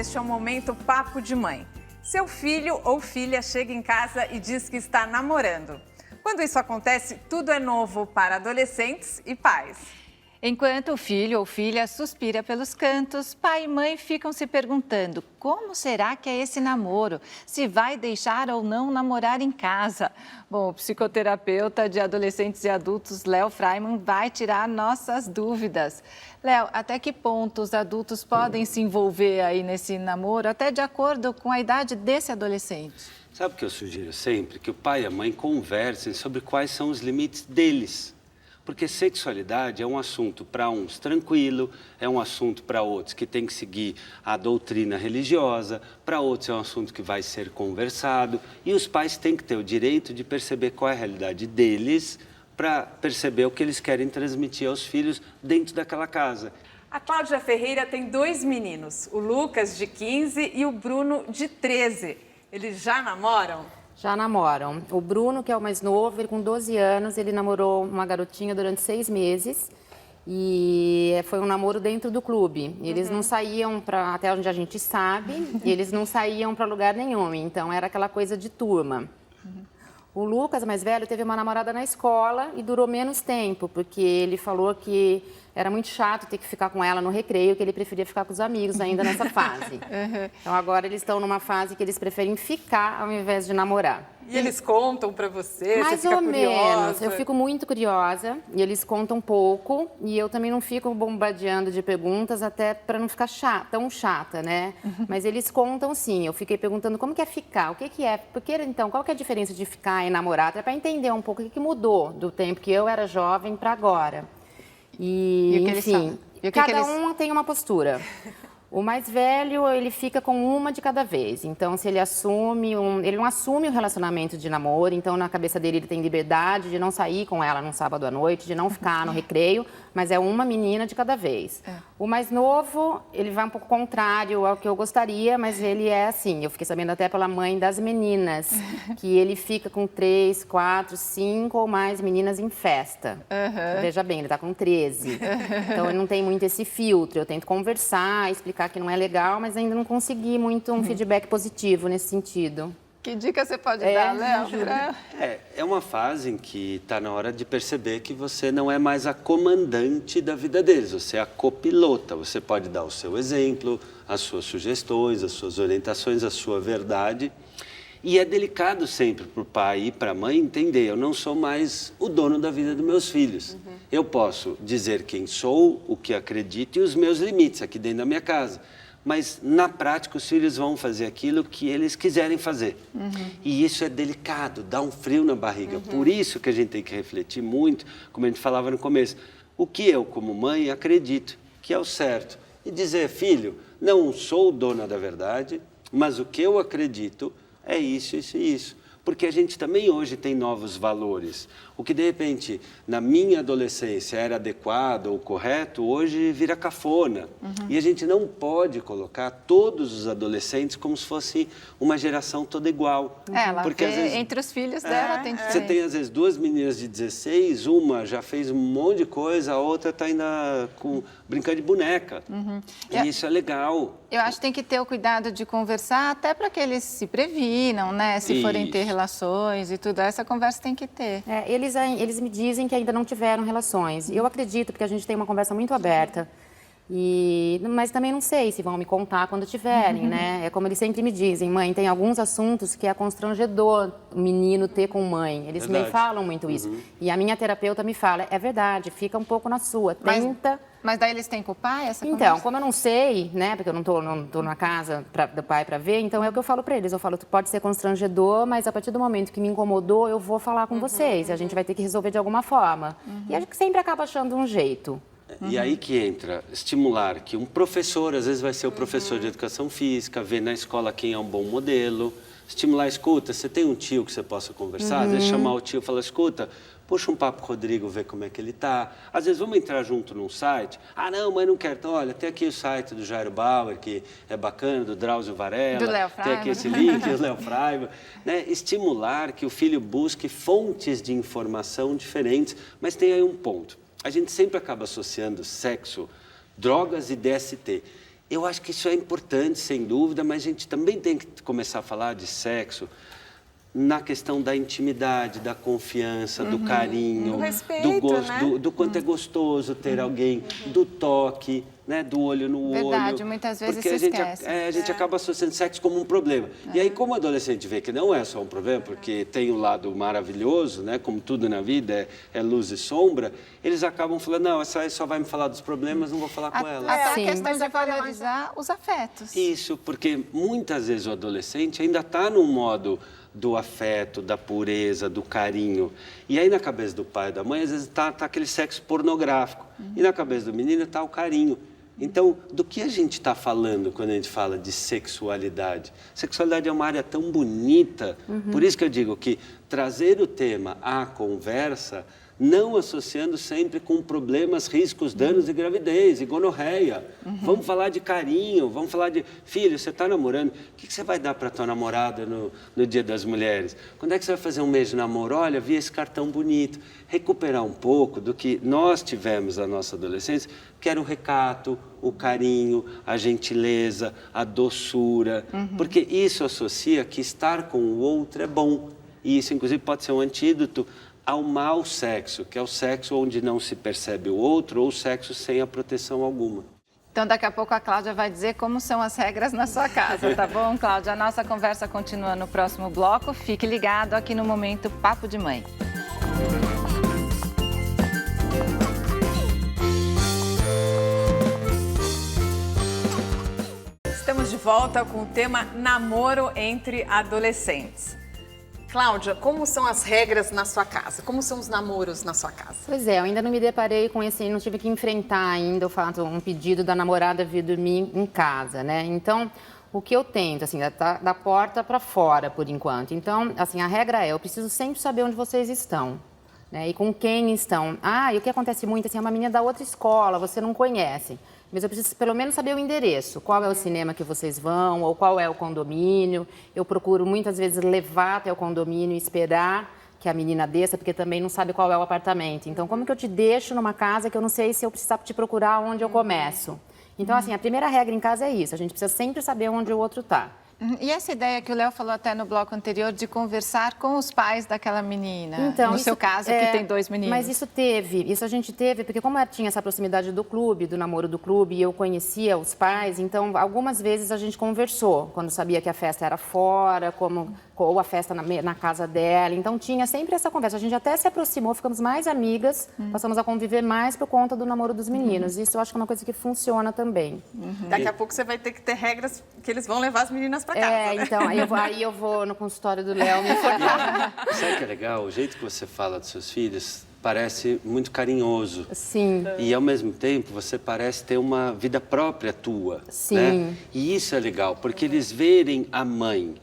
este é o momento Papo de Mãe. Seu filho ou filha chega em casa e diz que está namorando. Quando isso acontece, tudo é novo para adolescentes e pais. Enquanto o filho ou filha suspira pelos cantos, pai e mãe ficam se perguntando como será que é esse namoro, se vai deixar ou não namorar em casa. Bom, o psicoterapeuta de adolescentes e adultos, Léo Freiman, vai tirar nossas dúvidas. Léo, até que ponto os adultos podem se envolver aí nesse namoro, até de acordo com a idade desse adolescente? Sabe o que eu sugiro sempre? Que o pai e a mãe conversem sobre quais são os limites deles. Porque sexualidade é um assunto para uns tranquilo, é um assunto para outros que tem que seguir a doutrina religiosa, para outros é um assunto que vai ser conversado. E os pais têm que ter o direito de perceber qual é a realidade deles para perceber o que eles querem transmitir aos filhos dentro daquela casa. A Cláudia Ferreira tem 2 meninos, o Lucas, de 15, e o Bruno, de 13. Eles já namoram? Já namoram. O Bruno, que é o mais novo, ele com 12 anos, ele namorou uma garotinha durante 6 meses e foi um namoro dentro do clube. Eles não saíam para, até onde a gente sabe, eles não saíam para lugar nenhum, então era aquela coisa de turma. O Lucas, mais velho, teve uma namorada na escola e durou menos tempo, porque ele falou que era muito chato ter que ficar com ela no recreio, que ele preferia ficar com os amigos ainda nessa fase. Então agora eles estão numa fase que eles preferem ficar ao invés de namorar. E eles contam pra você? Mais você fica ou curiosa? menos. Eu fico muito curiosa e eles contam pouco e eu também não fico bombardeando de perguntas até para não ficar tão chata, né? Mas eles contam sim. Eu fiquei perguntando como que é ficar, o que que é, porque então, qual que é a diferença de ficar e namorar? Até para entender um pouco o que mudou do tempo que eu era jovem para agora. E o que eles enfim, falam? cada um tem uma postura. O mais velho, ele fica com uma de cada vez. Então, se ele assume ele não assume o relacionamento de namoro, então na cabeça dele ele tem liberdade de não sair com ela num sábado à noite, de não ficar no recreio, mas é uma menina de cada vez. O mais novo, ele vai um pouco contrário ao que eu gostaria, mas ele é assim, eu fiquei sabendo até pela mãe das meninas, que ele fica com 3, 4, 5 ou mais meninas em festa. Veja bem, ele está com 13. Então, ele não tem muito esse filtro. Eu tento conversar, explicar que não é legal, mas ainda não consegui muito um feedback positivo nesse sentido. Que dica você pode dar, Léo? É uma fase em que está na hora de perceber que você não é mais a comandante da vida deles, você é a copilota. Você pode dar o seu exemplo, as suas sugestões, as suas orientações, a sua verdade. E é delicado sempre para o pai e para a mãe entender, eu não sou mais o dono da vida dos meus filhos. Eu posso dizer quem sou, o que acredito e os meus limites aqui dentro da minha casa. Mas, na prática, os filhos vão fazer aquilo que eles quiserem fazer. E isso é delicado, dá um frio na barriga. Por isso que a gente tem que refletir muito, como a gente falava no começo, o que eu, como mãe, acredito que é o certo. E dizer, filho, não sou dona da verdade, mas o que eu acredito é isso, isso e isso. Porque a gente também hoje tem novos valores. O que, de repente, na minha adolescência era adequado ou correto, hoje vira cafona. E a gente não pode colocar todos os adolescentes como se fosse uma geração toda igual. Ela porque, às vezes, entre os filhos dela tem você tem, às vezes, 2 meninas de 16, uma já fez um monte de coisa, a outra está ainda brincando de boneca. E isso é legal. Eu acho que tem que ter o cuidado de conversar até para que eles se previnam, né? Se forem ter relações e tudo, essa conversa tem que ter. Eles me dizem que ainda não tiveram relações. Eu acredito, porque a gente tem uma conversa muito aberta. Mas também não sei se vão me contar quando tiverem, né? É como eles sempre me dizem, mãe, tem alguns assuntos que é constrangedor o menino ter com mãe. Eles me falam muito isso. E a minha terapeuta me fala, é verdade, fica um pouco na sua, tenta... Mas daí eles têm com o pai essa Então, conversa? como eu não sei, né, porque eu não tô na casa do pai para ver, então é o que eu falo para eles. Eu falo, pode ser constrangedor, mas a partir do momento que me incomodou, eu vou falar com vocês. E a gente vai ter que resolver de alguma forma. E a gente sempre acaba achando um jeito. E aí que entra estimular que um professor, às vezes vai ser o professor de educação física, ver na escola quem é um bom modelo. Estimular, escuta, você tem um tio que você possa conversar? Às vezes chamar o tio e falar, escuta, puxa um papo com o Rodrigo, ver como é que ele está. Às vezes vamos entrar junto num site. Ah, não, mas não quero. Então, olha, tem aqui o site do Jairo Bauer, que é bacana, do Drauzio Varela. Do Léo Tem aqui esse link, do Léo Freiman. Né? Estimular que o filho busque fontes de informação diferentes. Mas tem aí um ponto. A gente sempre acaba associando sexo, drogas e DST. Eu acho que isso é importante, sem dúvida, mas a gente também tem que começar a falar de sexo na questão da intimidade, da confiança, do carinho, do respeito, do gosto, né? do quanto é gostoso ter alguém, do toque, né, do olho no olho. Verdade, muitas vezes porque se esquece. a gente acaba associando sexo como um problema. E aí, como o adolescente vê que não é só um problema, porque tem um lado maravilhoso, né, como tudo na vida é luz e sombra, eles acabam falando, não, essa aí só vai me falar dos problemas, não vou falar com ela. Até a Sim. questão Mas de agora valorizar os afetos. Isso, porque muitas vezes o adolescente ainda está no modo do afeto, da pureza, do carinho. E aí na cabeça do pai e da mãe, às vezes está aquele sexo pornográfico. E na cabeça do menino está o carinho. Então, do que a gente está falando quando a gente fala de sexualidade? Sexualidade é uma área tão bonita, por isso que eu digo que trazer o tema à conversa, não associando sempre com problemas, riscos, danos de gravidez e gonorreia. Vamos falar de carinho, vamos falar de... Filho, você está namorando, o que você vai dar para tua namorada no Dia das Mulheres? Quando é que você vai fazer um mês de namoro? Olha, vi esse cartão bonito. Recuperar um pouco do que nós tivemos na nossa adolescência, que era o recato, o carinho, a gentileza, a doçura. Porque isso associa que estar com o outro é bom. E isso, inclusive, pode ser um antídoto ao mau sexo, que é o sexo onde não se percebe o outro ou o sexo sem a proteção alguma. Então, daqui a pouco a Cláudia vai dizer como são as regras na sua casa, tá bom, Cláudia? A nossa conversa continua no próximo bloco. Fique ligado aqui no Momento Papo de Mãe. Estamos de volta com o tema namoro entre adolescentes. Cláudia, como são as regras na sua casa? Como são os namoros na sua casa? Pois é, eu ainda não me deparei com esse, não tive que enfrentar ainda o fato, um pedido da namorada vir dormir em casa, né? Então, o que eu tento, assim, da porta para fora, por enquanto. Então, assim, a regra é, eu preciso sempre saber onde vocês estão, né? E com quem estão. E o que acontece muito, assim, é uma menina da outra escola, você não conhece. Mas eu preciso pelo menos saber o endereço, qual é o cinema que vocês vão, ou qual é o condomínio. Eu procuro muitas vezes levar até o condomínio e esperar que a menina desça, porque também não sabe qual é o apartamento. Então, como que eu te deixo numa casa que eu não sei se eu precisar te procurar onde eu começo? Então, assim, a primeira regra em casa é isso, a gente precisa sempre saber onde o outro está. E essa ideia que o Léo falou até no bloco anterior de conversar com os pais daquela menina, então, no seu caso, que tem 2 meninos. Mas isso a gente teve, porque como tinha essa proximidade do clube, do namoro do clube, e eu conhecia os pais, então algumas vezes a gente conversou, quando sabia que a festa era fora, ou a festa na casa dela, então tinha sempre essa conversa. A gente até se aproximou, ficamos mais amigas, passamos a conviver mais por conta do namoro dos meninos. Isso eu acho que é uma coisa que funciona também. Daqui a pouco você vai ter que ter regras que eles vão levar as meninas para casa, né? Então, aí eu vou no consultório do Léo me informar. Sabe o que é legal? O jeito que você fala dos seus filhos parece muito carinhoso. Sim. E, ao mesmo tempo, você parece ter uma vida própria tua. Sim. Né? E isso é legal, porque eles verem a mãe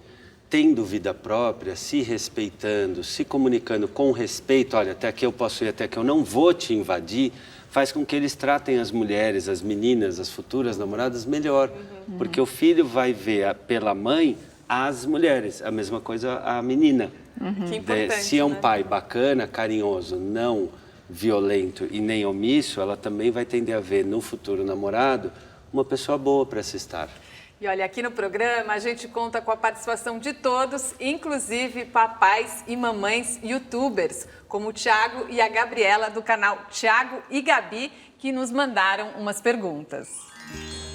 tendo vida própria, se respeitando, se comunicando com respeito, olha, até aqui eu posso ir, até aqui eu não vou te invadir, faz com que eles tratem as mulheres, as meninas, as futuras namoradas melhor. Porque o filho vai ver pela mãe as mulheres, a mesma coisa a menina. Que importante, se é um né? pai bacana, carinhoso, não violento e nem omisso, ela também vai tender a ver no futuro namorado uma pessoa boa para se estar. E olha, aqui no programa a gente conta com a participação de todos, inclusive papais e mamães youtubers, como o Thiago e a Gabriela do canal Thiago e Gabi, que nos mandaram umas perguntas.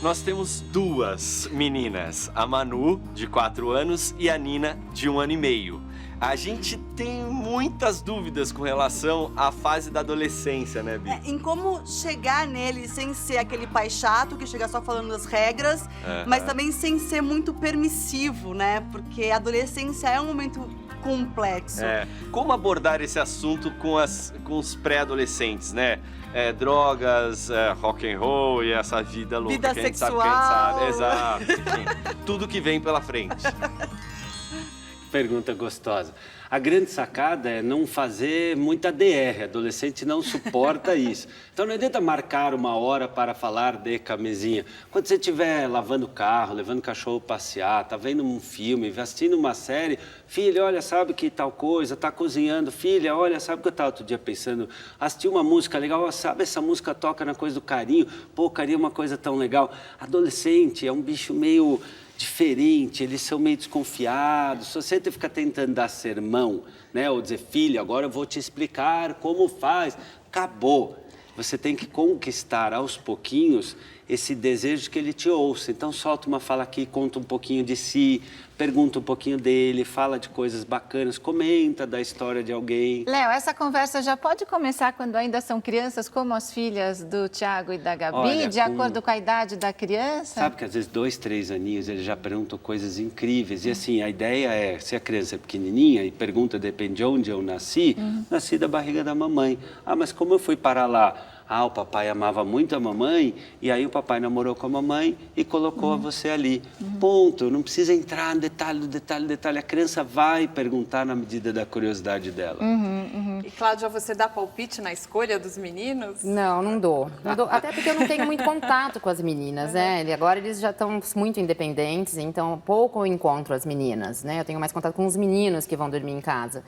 Nós temos 2 meninas, a Manu, de 4 anos, e a Nina, de 1 ano e meio. A gente tem muitas dúvidas com relação à fase da adolescência, né, Bi? Em como chegar nele sem ser aquele pai chato que chega só falando das regras, mas também sem ser muito permissivo, né? Porque a adolescência é um momento complexo. Como abordar esse assunto com os pré-adolescentes, né? Drogas, rock and roll e essa vida louca Vida que a gente sexual. sabe que a gente sabe. Exato, enfim, tudo que vem pela frente. Pergunta gostosa. A grande sacada é não fazer muita DR, adolescente não suporta isso. Então não adianta marcar uma hora para falar de camisinha. Quando você estiver lavando o carro, levando o cachorro passear, tá vendo um filme, assistindo uma série, filha, olha, sabe que tal coisa, tá cozinhando, filha, olha, sabe que eu estava outro dia pensando, assistir uma música legal, sabe, essa música toca na coisa do carinho, pô, carinho é uma coisa tão legal. Adolescente é um bicho meio diferente, eles são meio desconfiados. Se você fica tentando dar sermão, né, ou dizer, filho, agora eu vou te explicar como faz, acabou. Você tem que conquistar aos pouquinhos esse desejo de que ele te ouça. Então solta uma fala aqui, conta um pouquinho de si, pergunta um pouquinho dele, fala de coisas bacanas, comenta da história de alguém. Léo, essa conversa já pode começar quando ainda são crianças, como as filhas do Thiago e da Gabi, Olha, de acordo com a idade da criança? Sabe que às vezes 2, 3 aninhos eles já perguntam coisas incríveis. E assim, a ideia é, se a criança é pequenininha e pergunta, depende de onde eu nasci, nasci da barriga da mamãe. Ah, mas como eu fui parar lá? Ah, o papai amava muito a mamãe e aí o papai namorou com a mamãe e colocou você ali. Ponto. Não precisa entrar no detalhe. A criança vai perguntar na medida da curiosidade dela. E, Cláudia, você dá palpite na escolha dos meninos? Não dou. Até porque eu não tenho muito contato com as meninas, né? Agora eles já estão muito independentes, então pouco eu encontro as meninas, né? Eu tenho mais contato com os meninos que vão dormir em casa.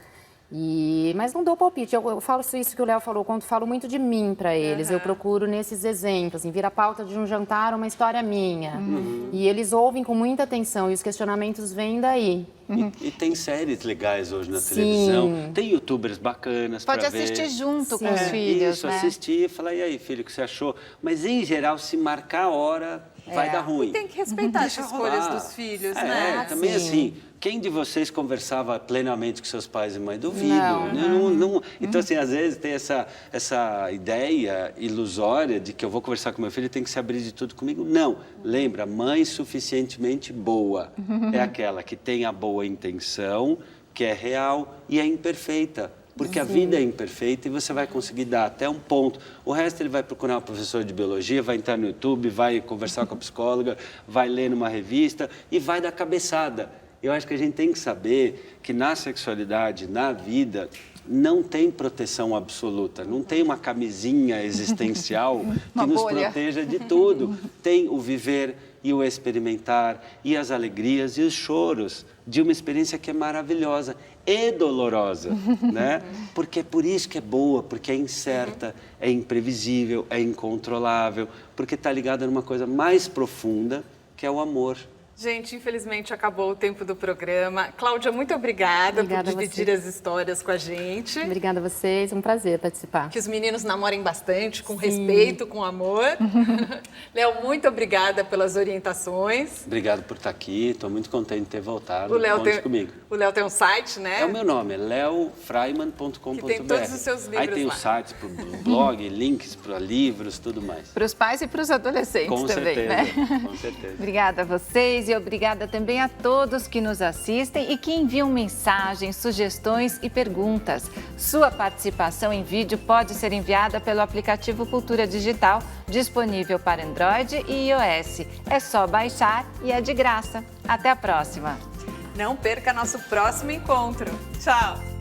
Mas não dou palpite, eu falo isso que o Léo falou, quando falo muito de mim para eles, eu procuro nesses exemplos, assim, vira a pauta de um jantar, uma história minha. E eles ouvem com muita atenção e os questionamentos vêm daí. E tem séries legais hoje na televisão, tem youtubers bacanas para ver. Pode assistir junto com os filhos, isso, né? assistir e falar, e aí, filho, o que você achou? Mas, em geral, se marcar a hora, vai dar ruim. E tem que respeitar as escolhas rolar. dos filhos, né? Também Sim. assim, quem de vocês conversava plenamente com seus pais e mãe? Duvido. Não. Então, assim, às vezes tem essa ideia ilusória de que eu vou conversar com meu filho e tem que se abrir de tudo comigo. Não. Lembra, mãe suficientemente boa é aquela que tem a boa intenção, que é real e é imperfeita. Porque a vida é imperfeita e você vai conseguir dar até um ponto. O resto ele vai procurar um professor de biologia, vai entrar no YouTube, vai conversar com a psicóloga, vai ler numa revista e vai dar cabeçada. Eu acho que a gente tem que saber que na sexualidade, na vida, não tem proteção absoluta, não tem uma camisinha existencial que nos proteja de tudo. Tem o viver e o experimentar, e as alegrias e os choros de uma experiência que é maravilhosa e dolorosa, né? Porque é por isso que é boa, porque é incerta, é imprevisível, é incontrolável, porque está ligada numa coisa mais profunda, que é o amor. Gente, infelizmente acabou o tempo do programa. Cláudia, muito obrigada por dividir as histórias com a gente. Obrigada a vocês, um prazer participar. Que os meninos namorem bastante, com respeito, com amor. Léo, muito obrigada pelas orientações. Obrigado por estar aqui, estou muito contente de ter voltado. O Léo Conte comigo. O Léo tem um site, né? É o meu nome, é leofreiman.com.br. Que tem todos os seus livros Aí tem lá. os sites para o blog, links para livros, tudo mais. Para os pais e para os adolescentes Com também, certeza, né? com certeza. Obrigada a vocês e obrigada também a todos que nos assistem e que enviam mensagens, sugestões e perguntas. Sua participação em vídeo pode ser enviada pelo aplicativo Cultura Digital, disponível para Android e iOS. É só baixar e é de graça. Até a próxima! Não perca nosso próximo encontro. Tchau!